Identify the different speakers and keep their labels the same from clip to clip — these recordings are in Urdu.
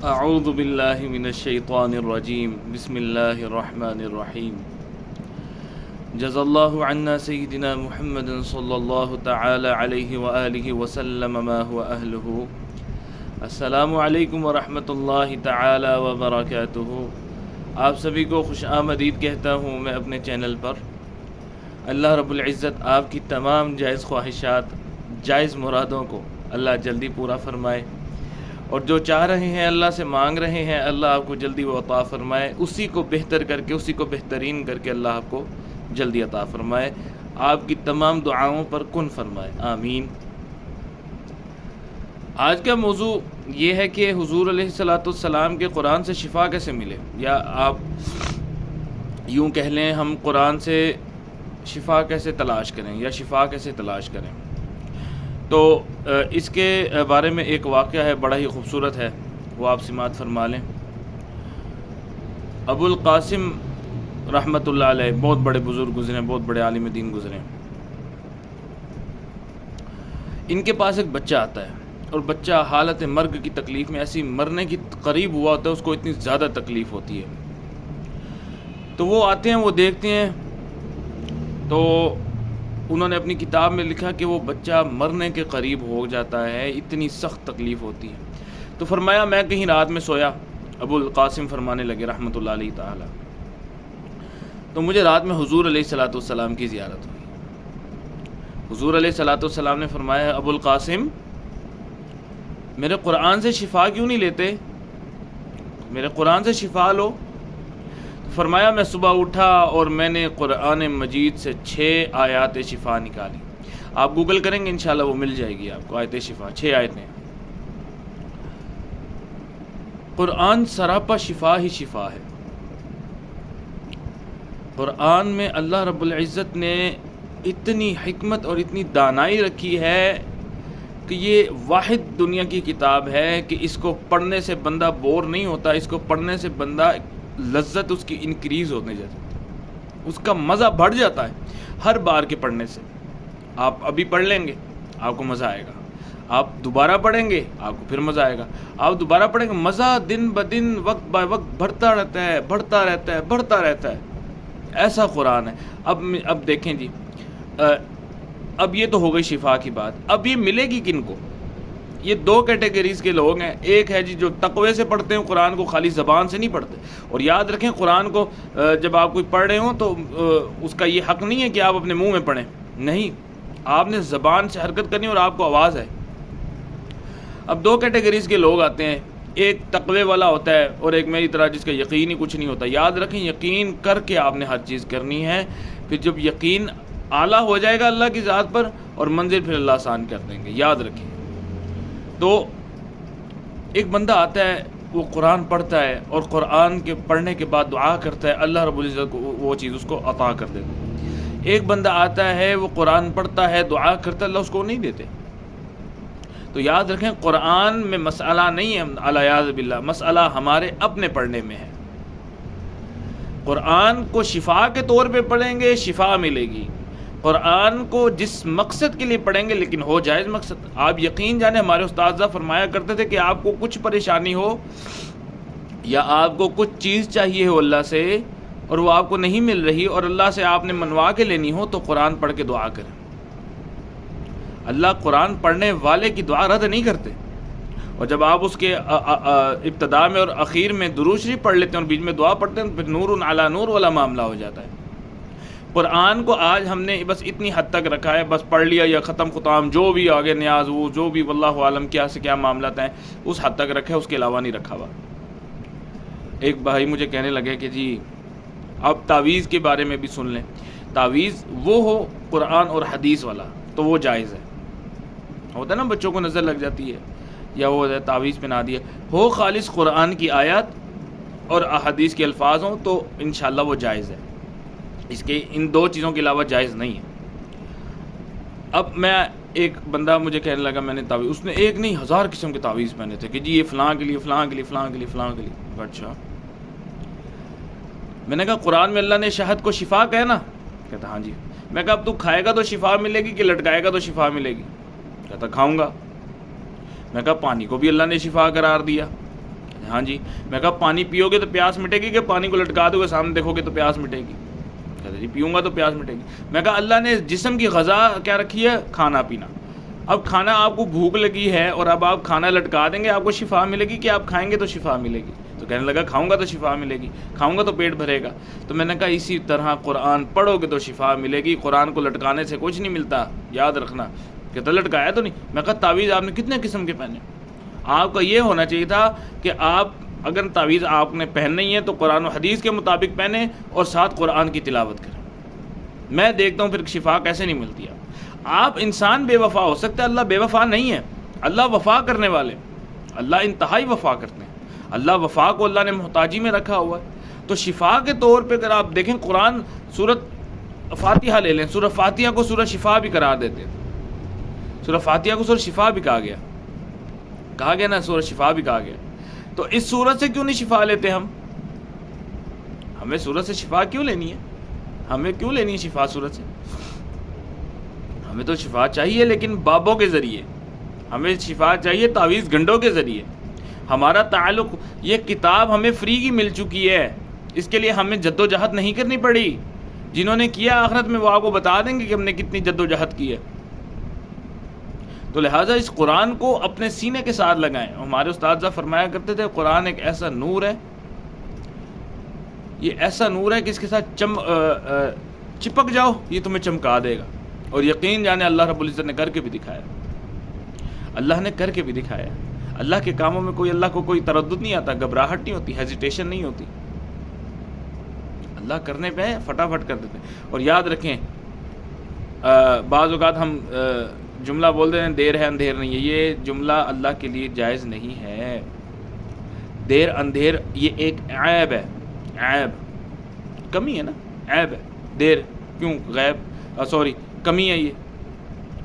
Speaker 1: اعوذ باللہ من الشیطان الرجیم بسم اللہ الرحمن الرحیم جزا اللہ عنا سیدنا محمد صلی اللہ تعالی علیہ وآلہ وسلم ما هو اہلہ۔ السلام علیکم ورحمۃ اللہ تعالی وبرکاتہ۔ آپ سبھی کو خوش آمدید کہتا ہوں میں اپنے چینل پر۔ اللہ رب العزت آپ کی تمام جائز خواہشات، جائز مرادوں کو اللہ جلدی پورا فرمائے، اور جو چاہ رہے ہیں، اللہ سے مانگ رہے ہیں، اللہ آپ کو جلدی وہ عطا فرمائے، اسی کو بہتر کر کے، اسی کو بہترین کر کے اللہ آپ کو جلدی عطا فرمائے، آپ کی تمام دعاؤں پر کن فرمائے، آمین۔ آج کا موضوع یہ ہے کہ حضور علیہ الصلاۃ والسلام کے قرآن سے شفا کیسے ملے، یا آپ یوں کہہ لیں ہم قرآن سے شفا کیسے تلاش کریں یا شفا کیسے تلاش کریں۔ تو اس کے بارے میں ایک واقعہ ہے، بڑا ہی خوبصورت ہے، وہ آپ سماعت فرما لیں۔ ابو القاسم رحمۃ اللہ علیہ بہت بڑے بزرگ گزرے، بہت بڑے عالم دین گزرے۔ ان کے پاس ایک بچہ آتا ہے، اور بچہ حالت مرگ کی تکلیف میں، ایسی مرنے کی قریب ہوا ہوتا ہے، اس کو اتنی زیادہ تکلیف ہوتی ہے۔ تو وہ آتے ہیں، وہ دیکھتے ہیں، تو انہوں نے اپنی کتاب میں لکھا کہ وہ بچہ مرنے کے قریب ہو جاتا ہے، اتنی سخت تکلیف ہوتی ہے۔ تو فرمایا میں کہیں رات میں سویا، ابو القاسم فرمانے لگے رحمۃ اللہ علیہ تعالی، تو مجھے رات میں حضور علیہ الصلاۃ والسلام کی زیارت ہوئی۔ حضور علیہ الصلاۃ والسلام نے فرمایا ابو القاسم میرے قرآن سے شفا کیوں نہیں لیتے، میرے قرآن سے شفا لو۔ فرمایا میں صبح اٹھا اور میں نے قرآن مجید سے 6 آیات شفا نکالی۔ آپ گوگل کریں گے انشاءاللہ وہ مل جائے گی آپ کو، آیت شفا 6 آیتیں۔ قرآن سراپا شفا ہی شفا ہے۔ قرآن میں اللہ رب العزت نے اتنی حکمت اور اتنی دانائی رکھی ہے کہ یہ واحد دنیا کی کتاب ہے کہ اس کو پڑھنے سے بندہ بور نہیں ہوتا، اس کو پڑھنے سے بندہ لذت اس کی انکریز ہونے جاتی ہے، اس کا مزہ بڑھ جاتا ہے ہر بار کے پڑھنے سے۔ آپ ابھی پڑھ لیں گے آپ کو مزہ آئے گا، آپ دوبارہ پڑھیں گے آپ کو پھر مزہ آئے گا، آپ دوبارہ پڑھیں گے، مزہ دن بدن وقت بہ وقت بڑھتا رہتا ہے، بڑھتا رہتا ہے، بڑھتا رہتا ہے۔ ایسا قرآن ہے۔ اب دیکھیں جی، اب یہ تو ہو گئی شفا کی بات، اب یہ ملے گی کن کو؟ یہ 2 کیٹیگریز کے لوگ ہیں۔ ایک ہے جی جو تقوی سے پڑھتے ہیں قرآن کو، خالی زبان سے نہیں پڑھتے۔ اور یاد رکھیں قرآن کو جب آپ کوئی پڑھ رہے ہوں تو اس کا یہ حق نہیں ہے کہ آپ اپنے منہ میں پڑھیں، نہیں، آپ نے زبان سے حرکت کرنی اور آپ کو آواز ہے۔ اب 2 کیٹیگریز کے لوگ آتے ہیں، ایک تقوی والا ہوتا ہے اور ایک میری طرح جس کا یقین ہی کچھ نہیں ہوتا۔ یاد رکھیں یقین کر کے آپ نے ہر چیز کرنی ہے، پھر جب یقین اعلیٰ ہو جائے گا اللہ کی ذات پر، اور منزل پھر اللہ آسان کر دیں گے، یاد رکھیں۔ تو ایک بندہ آتا ہے، وہ قرآن پڑھتا ہے اور قرآن کے پڑھنے کے بعد دعا کرتا ہے، اللہ رب العزت کو وہ چیز اس کو عطا کر دیتا ہے۔ ایک بندہ آتا ہے، وہ قرآن پڑھتا ہے، دعا کرتا ہے، اللہ اس کو نہیں دیتے۔ تو یاد رکھیں قرآن میں مسئلہ نہیں ہے الیاذ باللہ، مسئلہ ہمارے اپنے پڑھنے میں ہے۔ قرآن کو شفا کے طور پہ پڑھیں گے شفا ملے گی، قرآن کو جس مقصد کے لیے پڑھیں گے لیکن ہو جائز مقصد۔ آپ یقین جانیں ہمارے استاذہ فرمایا کرتے تھے کہ آپ کو کچھ پریشانی ہو یا آپ کو کچھ چیز چاہیے ہو اللہ سے اور وہ آپ کو نہیں مل رہی اور اللہ سے آپ نے منوا کے لینی ہو، تو قرآن پڑھ کے دعا کریں۔ اللہ قرآن پڑھنے والے کی دعا رد نہیں کرتے، اور جب آپ اس کے ابتدا میں اور اخیر میں درود شریف پڑھ لیتے ہیں اور بیچ میں دعا پڑھتے ہیں، پھر نور علی نور والا معاملہ ہو جاتا ہے۔ قرآن کو آج ہم نے بس اتنی حد تک رکھا ہے، بس پڑھ لیا یا ختم ختام، جو بھی آگے نیاز وہ جو بھی واللہ عالم کیا سے کیا معاملات ہیں اس حد تک رکھا ہے، اس کے علاوہ نہیں رکھا ہوا۔ ایک بھائی مجھے کہنے لگے کہ جی اب تعویذ کے بارے میں بھی سن لیں۔ تعویذ وہ ہو قرآن اور حدیث والا تو وہ جائز ہے، ہوتا ہے نا بچوں کو نظر لگ جاتی ہے یا وہ تعویذ پہنا دیا، ہو خالص قرآن کی آیات اور احادیث کے الفاظ ہوں تو انشاءاللہ وہ جائز ہے، اس کے ان 2 چیزوں کے علاوہ جائز نہیں ہے۔ اب میں ایک بندہ مجھے کہنے لگا میں نے تعویذ، اس نے ایک نہیں 1000 قسم کے تعویذ پہنے تھے کہ جی یہ فلاں کے لیے، فلاں کے لیے، فلاں کے لیے، فلاں کے لیے۔ اچھا، میں نے کہا قرآن میں اللہ نے شہد کو شفا کہا نا؟ کہتا ہاں جی۔ میں کہا اب تو کھائے گا تو شفا ملے گی کہ لٹکائے گا تو شفا ملے گی؟ کہتا کھاؤں گا۔ میں کہا پانی کو بھی اللہ نے شفا قرار دیا؟ ہاں جی. میں کہا پانی پیو گے تو پیاس مٹے گی کہ پانی کو لٹکا دو گے سامنے دیکھو گے تو پیاس مٹے گی؟ کہتے جی پیوں گا تو پیاس مٹے گی. میں کہا اللہ نے جسم کی غذا کیا رکھی ہے؟ کھانا پینا. اب کھانا آپ کو بھوک لگی ہے اور اب آپ کھانا لٹکا دیں گے آپ کو شفا ملے گی کہ آپ کھائیں گے تو شفا ملے گی؟ تو کہنے لگا کھاؤں گا تو شفا ملے گی، کھاؤں گا تو پیٹ بھرے گا. تو میں نے کہا اسی طرح قرآن پڑھو گے تو شفا ملے گی. قرآن کو لٹکانے سے کچھ نہیں ملتا، یاد رکھنا. کہتا لٹکایا تو نہیں. میں کہا تعویذ آپ نے کتنے قسم کے پہنے؟ آپ کا یہ ہونا چاہیے تھا کہ آپ اگر تعویذ آپ نے پہننی ہے تو قرآن و حدیث کے مطابق پہنے اور ساتھ قرآن کی تلاوت کریں. میں دیکھتا ہوں پھر شفا کیسے نہیں ملتی. آپ انسان بے وفا ہو سکتا ہے، اللہ بے وفا نہیں ہے. اللہ وفا کرنے والے، اللہ انتہائی وفا کرتے ہیں. اللہ وفا کو اللہ نے محتاجی میں رکھا ہوا ہے. تو شفا کے طور پہ اگر آپ دیکھیں قرآن سورۃ فاتحہ لے لیں، سورۃ فاتحہ کو سورۃ شفا بھی قرار دیتے ہیں. سورۃ فاتحہ کو سورۃ شفا بھی کہا گیا نا، سورۃ شفا بھی کہا گیا. تو اس سورت سے کیوں نہیں شفا لیتے ہم؟ ہمیں سورت سے شفا کیوں لینی ہے؟ ہمیں کیوں لینی ہے شفا سورت سے؟ ہمیں تو شفا چاہیے لیکن بابوں کے ذریعے. ہمیں شفا چاہیے تعویذ گنڈوں کے ذریعے. ہمارا تعلق، یہ کتاب ہمیں فری کی مل چکی ہے، اس کے لیے ہمیں جد و جہد نہیں کرنی پڑی. جنہوں نے کیا آخرت میں وہ آپ کو بتا دیں گے کہ ہم نے کتنی جد و جہد کی ہے. تو لہٰذا اس قرآن کو اپنے سینے کے ساتھ لگائیں. ہمارے استاد فرمایا کرتے تھے قرآن ایک ایسا نور ہے، یہ ایسا نور ہے کہ اس کے ساتھ چپک جاؤ یہ تمہیں چمکا دے گا. اور یقین جانے اللہ رب العزت نے کر کے بھی دکھایا. اللہ نے کر کے بھی دکھایا. اللہ کے کاموں میں اللہ کو کوئی تردد نہیں آتا، گھبراہٹ نہیں ہوتی، ہیزیٹیشن نہیں ہوتی. اللہ کرنے پہ فٹافٹ کر دیتے. اور یاد رکھیں بعض اوقات ہم جملہ بول دیں دیر ہے اندھیر نہیں ہے. یہ جملہ اللہ کے لیے جائز نہیں ہے. دیر اندھیر یہ ایک عیب ہے، عیب کمی ہے نا، عیب ہے. دیر کیوں؟ غیب کمی ہے. یہ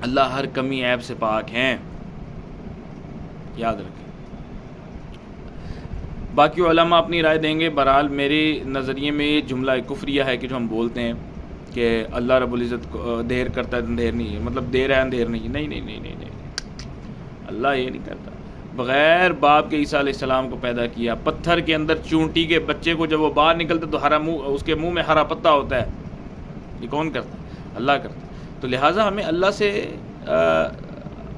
Speaker 1: اللہ ہر کمی عیب سے پاک ہیں، یاد رکھیں. باقی علماء اپنی رائے دیں گے. بہرحال میرے نظریے میں یہ جملہ کفریہ ہے کہ جو ہم بولتے ہیں کہ اللہ رب العزت کو دیر کرتا ہے اندھیر نہیں ہے، مطلب دیر ہے اندھیر نہیں. نہیں، اللہ یہ نہیں کرتا. بغیر باپ کے عیسیٰ علیہ السلام کو پیدا کیا، پتھر کے اندر چونٹی کے بچے کو جب وہ باہر نکلتا تو ہرا منہ، اس کے منہ میں ہرا پتا ہوتا ہے. یہ کون کرتا ہے؟ اللہ کرتا ہے. تو لہٰذا ہمیں اللہ سے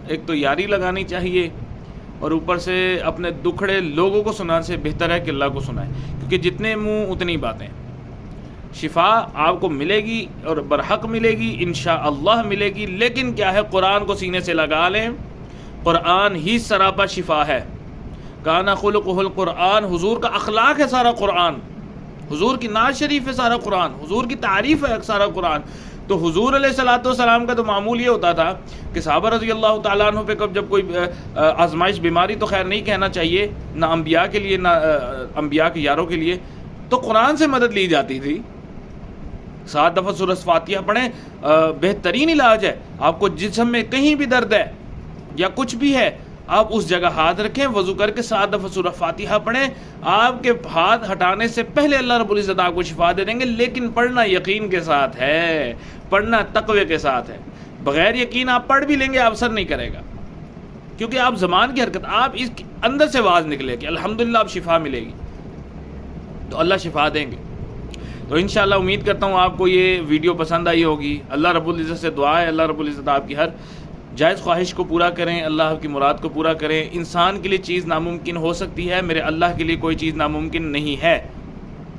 Speaker 1: ایک تو یاری لگانی چاہیے، اور اوپر سے اپنے دکھڑے لوگوں کو سنانے سے بہتر ہے کہ اللہ کو سنائیں، کیونکہ جتنے منہ اتنی باتیں. شفا آپ کو ملے گی اور برحق ملے گی، انشاءاللہ ملے گی. لیکن کیا ہے، قرآن کو سینے سے لگا لیں. قرآن ہی سراپا شفا ہے. کانا خلقہ القرآن، حضور کا اخلاق ہے سارا قرآن، حضور کی نعت شریف ہے سارا قرآن، حضور کی تعریف ہے سارا قرآن. تو حضور علیہ الصلوۃ والسلام کا تو معمول یہ ہوتا تھا کہ صحابہ رضی اللہ تعالیٰ عنہ پہ جب کوئی آزمائش، بیماری تو خیر نہیں کہنا چاہیے، نہ انبیاء کے لیے نہ انبیاء کے یاروں کے لیے، تو قرآن سے مدد لی جاتی تھی. 7 دفعہ سورۃ فاتحہ پڑھیں، بہترین علاج ہے. آپ کو جسم میں کہیں بھی درد ہے یا کچھ بھی ہے، آپ اس جگہ ہاتھ رکھیں، وضو کر کے 7 دفعہ سورۃ فاتحہ پڑھیں. آپ کے ہاتھ ہٹانے سے پہلے اللہ رب العزت آپ کو شفا دے دیں گے. لیکن پڑھنا یقین کے ساتھ ہے، پڑھنا تقوی کے ساتھ ہے. بغیر یقین آپ پڑھ بھی لیں گے، آپ اثر نہیں کرے گا، کیونکہ آپ زبان کی حرکت، آپ اس اندر سے آواز نکلے کہ الحمدللہ اب شفا ملے گی، تو اللہ شفا دیں گے. تو انشاءاللہ امید کرتا ہوں آپ کو یہ ویڈیو پسند آئی ہوگی. اللہ رب العزت سے دعا ہے اللہ رب العزت آپ کی ہر جائز خواہش کو پورا کریں، اللہ آپ کی مراد کو پورا کریں. انسان کے لیے چیز ناممکن ہو سکتی ہے، میرے اللہ کے لیے کوئی چیز ناممکن نہیں ہے.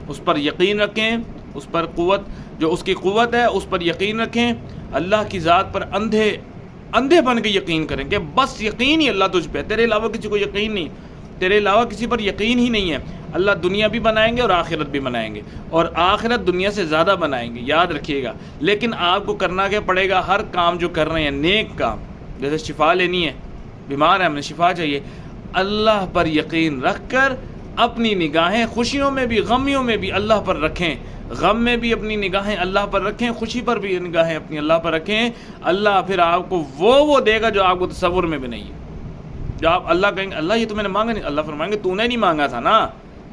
Speaker 1: اس پر یقین رکھیں، اس پر قوت جو اس کی قوت ہے اس پر یقین رکھیں. اللہ کی ذات پر اندھے بن کے یقین کریں کہ بس یقین ہی اللہ تجھ پہ، تیرے علاوہ کسی کو یقین نہیں، تیرے علاوہ کسی پر یقین ہی نہیں ہے. اللہ دنیا بھی بنائیں گے اور آخرت بھی بنائیں گے، اور آخرت دنیا سے زیادہ بنائیں گے، یاد رکھیے گا. لیکن آپ کو کرنا کیا پڑے گا؟ ہر کام جو کر رہے ہیں نیک کام، جیسے شفا لینی ہے، بیمار ہے ہمیں شفا چاہیے، اللہ پر یقین رکھ کر اپنی نگاہیں خوشیوں میں بھی غمیوں میں بھی اللہ پر رکھیں. غم میں بھی اپنی نگاہیں اللہ پر رکھیں، خوشی پر بھی نگاہیں اپنی اللہ پر رکھیں. اللہ پھر آپ کو وہ دے گا جو آپ کو تصور میں بھی نہیں ہے. جو آپ اللہ کہیں گے اللہ یہ تو میں نے مانگا نہیں، اللہ فرمائیں گے تو نے نہیں مانگا تھا نا،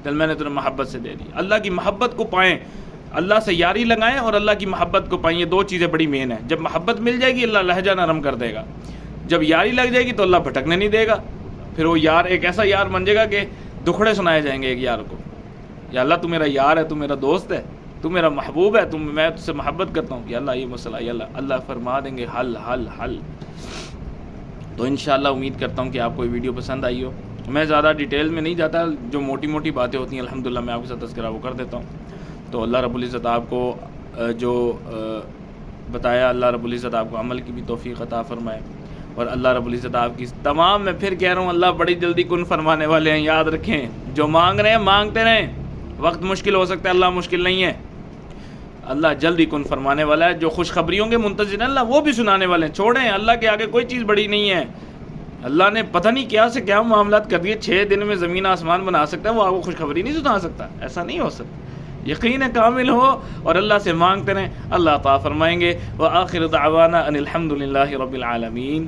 Speaker 1: چل میں نے تمہیں محبت سے دے دی. اللہ کی محبت کو پائیں، اللہ سے یاری لگائیں اور اللہ کی محبت کو پائیں. یہ 2 چیزیں بڑی مین ہیں. جب محبت مل جائے گی اللہ لہجہ نرم کر دے گا، جب یاری لگ جائے گی تو اللہ بھٹکنے نہیں دے گا. پھر وہ یار ایک ایسا یار بن جائے گا کہ دکھڑے سنائے جائیں گے ایک یار کو، یا اللہ تو میرا یار ہے، تو میرا دوست ہے، تو میرا محبوب ہے، میں تجھ سے محبت کرتا ہوں، یا اللہ یہ مسئلہ، یا اللہ فرما دیں گے حل حل حل۔ تو انشاءاللہ امید کرتا ہوں کہ آپ کو یہ ویڈیو پسند آئی ہو۔ میں زیادہ ڈیٹیل میں نہیں جاتا، جو موٹی موٹی باتیں ہوتی ہیں الحمدللہ میں آپ کے ساتھ تذکرہ وہ کر دیتا ہوں۔ تو اللہ رب العزت آپ کو جو بتایا، اللہ رب العزت آپ کو عمل کی بھی توفیق عطا فرمائے، اور اللہ رب العزت آپ کی تمام، میں پھر کہہ رہا ہوں، اللہ بڑی جلدی کن فرمانے والے ہیں، یاد رکھیں، جو مانگ رہے ہیں مانگتے رہیں، وقت مشکل ہو سکتا ہے، اللہ مشکل نہیں ہے، اللہ جلدی کن فرمانے والا ہے۔ جو خوشخبریوں کے منتظر ہیں اللہ وہ بھی سنانے والے ہیں، چھوڑیں، اللہ کے آگے کوئی چیز بڑی نہیں ہے۔ اللہ نے پتہ نہیں کیا سے کیا معاملات کر دیے، 6 دن میں زمین آسمان بنا سکتا ہے، وہ آپ کو خوشخبری نہیں سنا سکتا، ایسا نہیں ہو سکتا۔ یقین کامل ہو اور اللہ سے مانگتے رہیں، اللہ عطا فرمائیں گے۔ وآخر دعوانا ان الحمد للہ رب العالمین۔